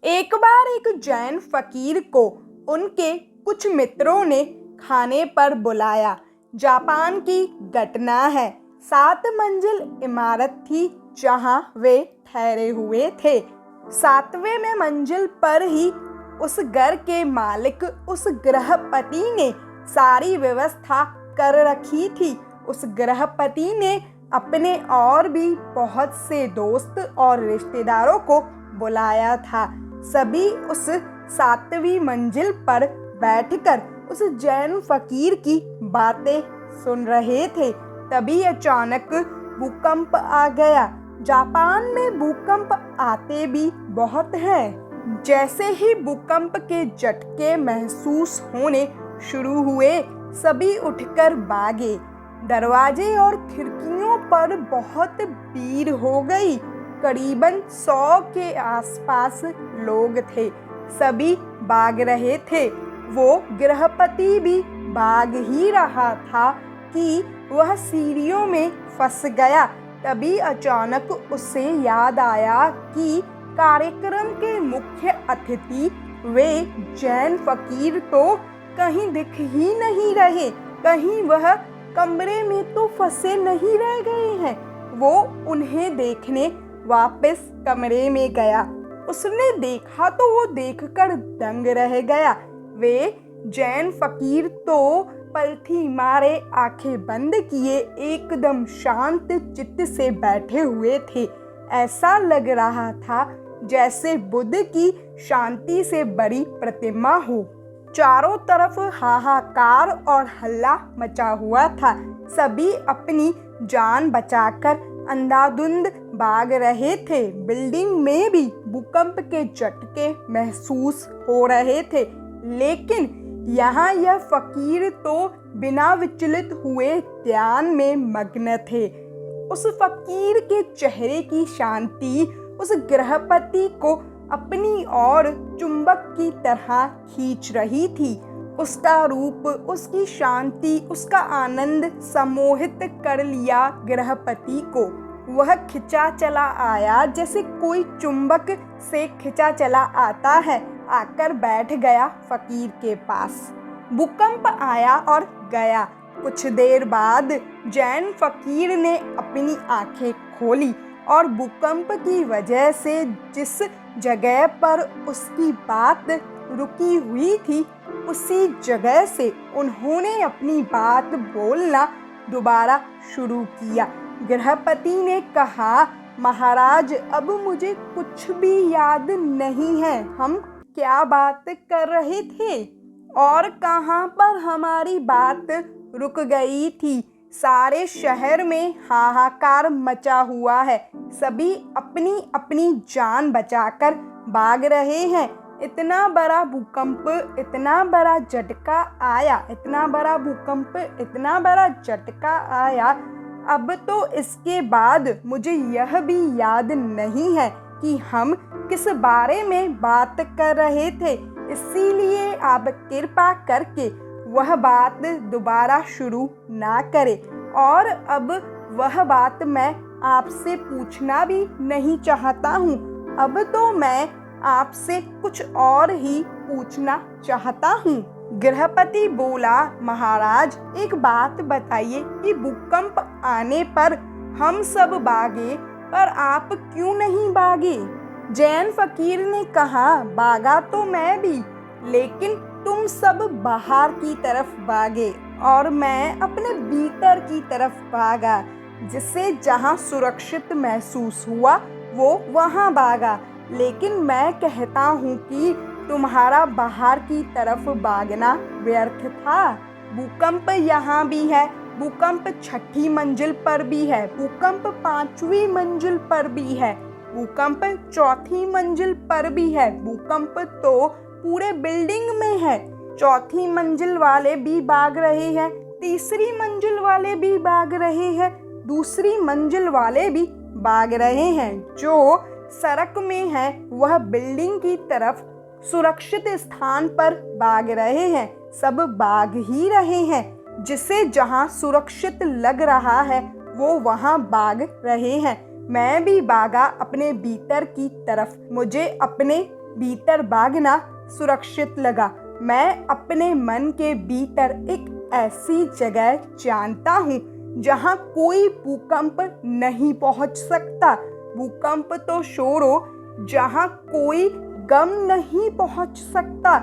एक बार एक जैन फकीर को उनके कुछ मित्रों ने खाने पर बुलाया। जापान की घटना है। 7 मंजिल इमारत थी जहां वे ठहरे हुए थे। 7वें में मंजिल पर ही उस घर के मालिक, उस गृहपति ने सारी व्यवस्था कर रखी थी। उस गृहपति ने अपने और भी बहुत से दोस्त और रिश्तेदारों को बुलाया था। सभी उस 7वीं मंजिल पर बैठकर उस जैन फकीर की बातें सुन रहे थे। तभी अचानक भूकंप आ गया। जापान में भूकंप आते भी बहुत हैं। जैसे ही भूकंप के झटके महसूस होने शुरू हुए, सभी उठकर भागे। दरवाजे और खिड़कियों पर बहुत भीड़ हो गई। करीबन 100 के आसपास लोग थे। सभी भाग रहे थे। वो गृहपति भी भाग ही रहा था कि वह सीढ़ियों में फंस गया। तभी अचानक उसे याद आया कि कार्यक्रम के मुख्य अतिथि वे जैन फकीर तो कहीं दिख ही नहीं रहे। कहीं वह कमरे में तो फंसे नहीं रह गए हैं। वो उन्हें देखने वापस कमरे में गया। उसने देखा तो वो देखकर दंग रह गया। वे जैन फकीर तो पलथी मारे आंखें बंद किए एकदम शांत चित्त से बैठे हुए थे। ऐसा लग रहा था जैसे बुद्ध की शांति से बड़ी प्रतिमा हो। चारों तरफ हाहाकार और हल्ला मचा हुआ था। सभी अपनी जान बचाकर अंधाधुंध भाग रहे थे। बिल्डिंग में भी भूकंप के झटके महसूस हो रहे थे, लेकिन यहाँ यह फकीर तो बिना विचलित हुए ध्यान में मग्न थे। उस फकीर के चेहरे की शांति उस गृहपति को अपनी ओर चुंबक की तरह खींच रही थी। उसका रूप, उसकी शांति, उसका आनंद सम्मोहित कर लिया गृहपति को। वह खिंचा चला आया जैसे कोई चुंबक से खिंचा चला आता है। आकर बैठ गया फकीर के पास। भूकंप आया और गया। कुछ देर बाद जैन फकीर ने अपनी आंखें खोली और भूकंप की वजह से जिस जगह पर उसकी बात रुकी हुई थी, उसी जगह से उन्होंने अपनी बात बोलना दोबारा शुरू किया। गृहपति ने कहा, महाराज, अब मुझे कुछ भी याद नहीं है। हम क्या बात कर रहे थे और कहाँ पर हमारी बात रुक गई थी? सारे शहर में हाहाकार मचा हुआ है। सभी अपनी अपनी जान बचाकर भाग रहे हैं। इतना बड़ा भूकंप, इतना बड़ा झटका आया, इतना बड़ा भूकंप, इतना बड़ा झटका आया। अब तो इसके बाद मुझे यह भी याद नहीं है कि हम किस बारे में बात कर रहे थे। इसीलिए आप कृपा करके वह बात दोबारा शुरू ना करें। और अब वह बात मैं आपसे पूछना भी नहीं चाहता हूँ। अब तो मैं आपसे कुछ और ही पूछना चाहता हूँ। गृहपति बोला, महाराज, एक बात बताइए कि भूकंप आने पर हम सब भागे, पर आप क्यों नहीं भागे? जैन फकीर ने कहा, भागा तो मैं भी, लेकिन तुम सब बाहर की तरफ भागे और मैं अपने भीतर की तरफ भागा। जिससे जहाँ सुरक्षित महसूस हुआ वो वहाँ भागा। लेकिन मैं कहता हूँ कि तुम्हारा बाहर की तरफ भागना व्यर्थ था। भूकंप यहाँ भी है, भूकंप 6ठी मंजिल पर भी है, भूकंप 5वीं मंजिल पर भी है, भूकंप 4थी मंजिल पर भी है। भूकंप तो पूरे बिल्डिंग में है। 4थी मंजिल वाले भी भाग रहे हैं, 3री मंजिल वाले भी भाग रहे हैं, 2री मंजिल वाले भी भाग रहे हैं। जो सड़क में है वह बिल्डिंग की तरफ सुरक्षित स्थान पर भाग रहे हैं। सब भाग ही रहे हैं। जिसे जहां सुरक्षित लग रहा है वो वहां भाग रहे हैं। मैं भी भागा अपने भीतर की तरफ। मुझे अपने भीतर भागना सुरक्षित लगा। मैं अपने मन के भीतर एक ऐसी जगह जानता हूँ जहाँ कोई भूकंप नहीं पहुँच सकता। भूकंप तो छोड़ो, जहाँ कोई गम नहीं पहुँच सकता,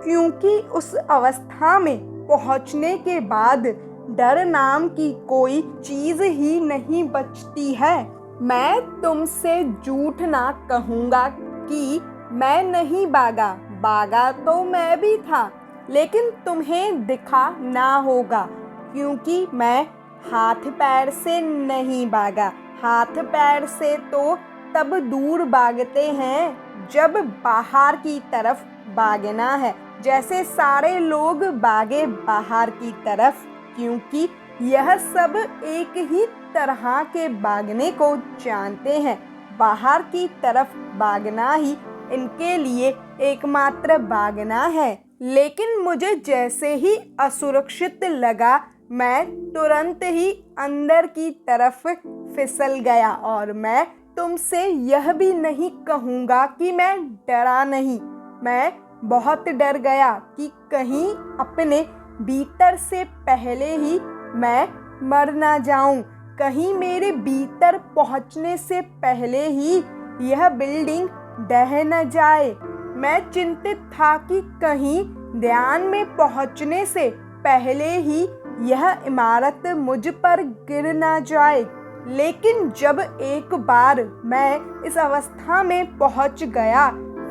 क्योंकि उस अवस्था में पहुँचने के बाद डर नाम की कोई चीज ही नहीं बचती है। मैं तुमसे झूठ ना कहूँगा कि मैं नहीं भागा। भागा तो मैं भी था, लेकिन तुम्हें दिखा ना होगा, क्योंकि मैं हाथ पैर से नहीं भागा। हाथ पैर से तो तब दूर भागते हैं जब बाहर की तरफ भागना है, जैसे सारे लोग भागे बाहर की तरफ, क्योंकि यह सब एक ही तरह के भागने को जानते हैं। बाहर की तरफ भागना ही इनके लिए एकमात्र भागना है। लेकिन मुझे जैसे ही असुरक्षित लगा, मैं तुरंत ही अंदर की तरफ फिसल गया। और मैं तुमसे यह भी नहीं कहूँगा कि मैं डरा नहीं। मैं बहुत डर गया कि कहीं अपने भीतर से पहले ही मैं मर ना जाऊं, कहीं मेरे भीतर पहुंचने से पहले ही यह बिल्डिंग ढह न जाए। मैं चिंतित था कि कहीं ध्यान में पहुंचने से पहले ही यह इमारत मुझ पर गिर ना जाए। लेकिन जब एक बार मैं इस अवस्था में पहुंच गया,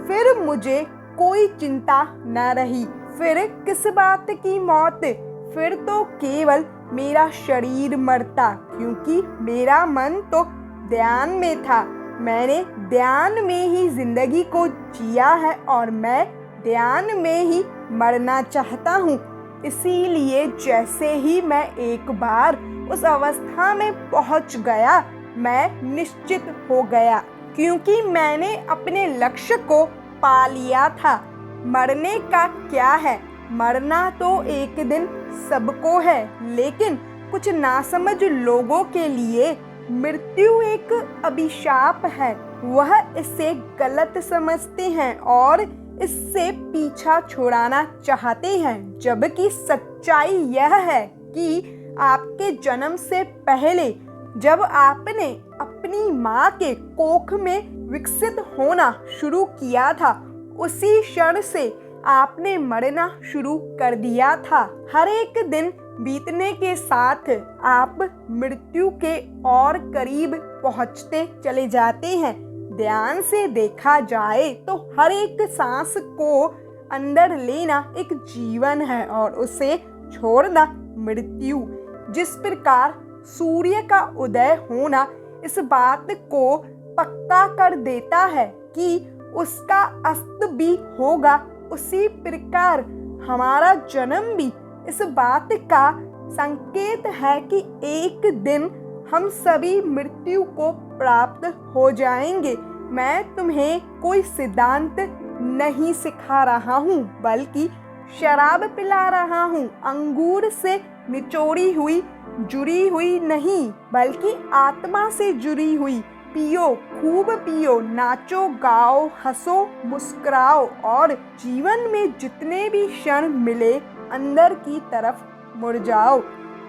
फिर मुझे कोई चिंता न रही। फिर किस बात की मौत, फिर तो केवल मेरा शरीर मरता, क्योंकि मेरा मन तो ध्यान में था। मैंने ध्यान में ही जिंदगी को जिया है और मैं ध्यान में ही मरना चाहता हूँ। इसीलिए जैसे ही मैं एक बार उस अवस्था में पहुँच गया, मैं निश्चित हो गया, क्योंकि मैंने अपने लक्ष्य को पा लिया था। मरने का क्या है, मरना तो एक दिन सबको है, लेकिन कुछ नासमझ लोगों के लिए मृत्यु एक अभिशाप है। वह इसे गलत समझते हैं और इससे पीछा छुड़ाना चाहते हैं, जबकि सच्चाई यह है कि आपके जन्म से पहले जब आपने अपनी माँ के कोख में विकसित होना शुरू किया था, उसी क्षण से आपने मरना शुरू कर दिया था। हर एक दिन बीतने के साथ आप मृत्यु के और करीब पहुंचते चले जाते हैं। ध्यान से देखा जाए तो हर एक सांस को अंदर लेना एक जीवन है और उसे छोड़ना मृत्यु। जिस प्रकार सूर्य का उदय होना इस बात को पक्का कर देता है कि उसका अस्त भी होगा, उसी प्रकार हमारा जन्म भी इस बात का संकेत है कि एक दिन हम सभी मृत्यु को प्राप्त हो जाएंगे। मैं तुम्हें कोई सिद्धांत नहीं सिखा रहा हूँ, बल्कि शराब पिला रहा हूँ। अंगूर से निचोड़ी हुई, जुड़ी हुई नहीं, बल्कि आत्मा से जुड़ी हुई। पियो, खूब पियो, नाचो, गाओ, हंसो, मुस्कुराओ और जीवन में जितने भी क्षण मिले अंदर की तरफ मुड़ जाओ।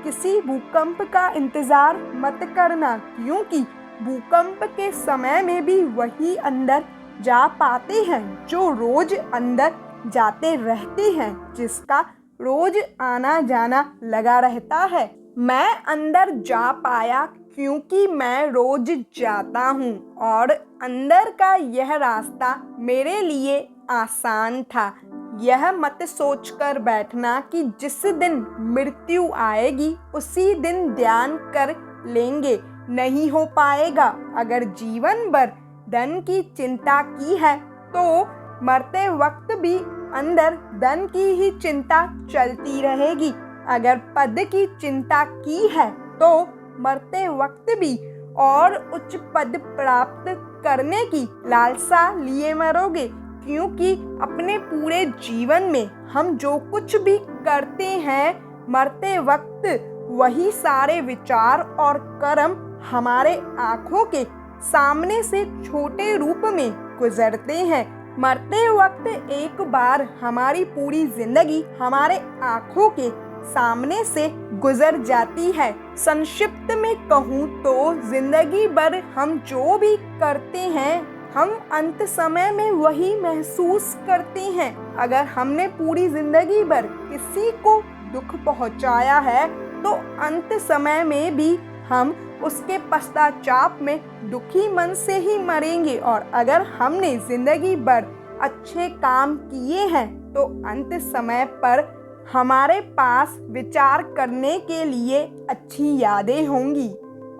किसी भूकंप का इंतजार मत करना, क्योंकि भूकंप के समय में भी वही अंदर जा पाते हैं जो रोज अंदर जाते रहते हैं, जिसका रोज आना जाना लगा रहता है। मैं अंदर जा पाया क्योंकि मैं रोज जाता हूँ और अंदर का यह रास्ता मेरे लिए आसान था। यह मत सोचकर बैठना कि जिस दिन मृत्यु आएगी उसी दिन ध्यान कर लेंगे, नहीं हो पाएगा। अगर जीवन भर धन की चिंता की है तो मरते वक्त भी अंदर धन की ही चिंता चलती रहेगी। अगर पद की चिंता की है तो मरते वक्त भी और उच्च पद प्राप्त करने की लालसा लिए मरोगे, क्योंकि अपने पूरे जीवन में हम जो कुछ भी करते हैं, मरते वक्त वही सारे विचार और कर्म हमारे आंखों के सामने से छोटे रूप में गुजरते हैं। मरते वक्त एक बार हमारी पूरी जिंदगी हमारे आंखों के सामने से गुजर जाती है। संक्षिप्त में कहूँ तो जिंदगी भर हम जो भी करते हैं हम अंत समय में वही महसूस करते हैं। अगर हमने पूरी जिंदगी भर किसी को दुख पहुंचाया है तो अंत समय में भी हम उसके पश्चाताप में दुखी मन से ही मरेंगे। और अगर हमने जिंदगी भर अच्छे काम किए हैं तो अंत समय पर हमारे पास विचार करने के लिए अच्छी यादें होंगी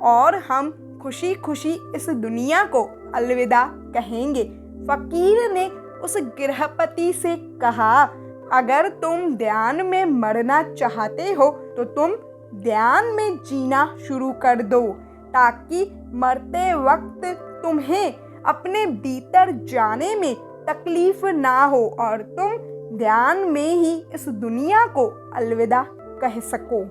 और हम खुशी खुशी इस दुनिया को अलविदा कहेंगे। फकीर ने उस गृहपति से कहा, अगर तुम ध्यान में मरना चाहते हो तो तुम ध्यान में जीना शुरू कर दो, ताकि मरते वक्त तुम्हें अपने भीतर जाने में तकलीफ ना हो और तुम ध्यान में ही इस दुनिया को अलविदा कह सको।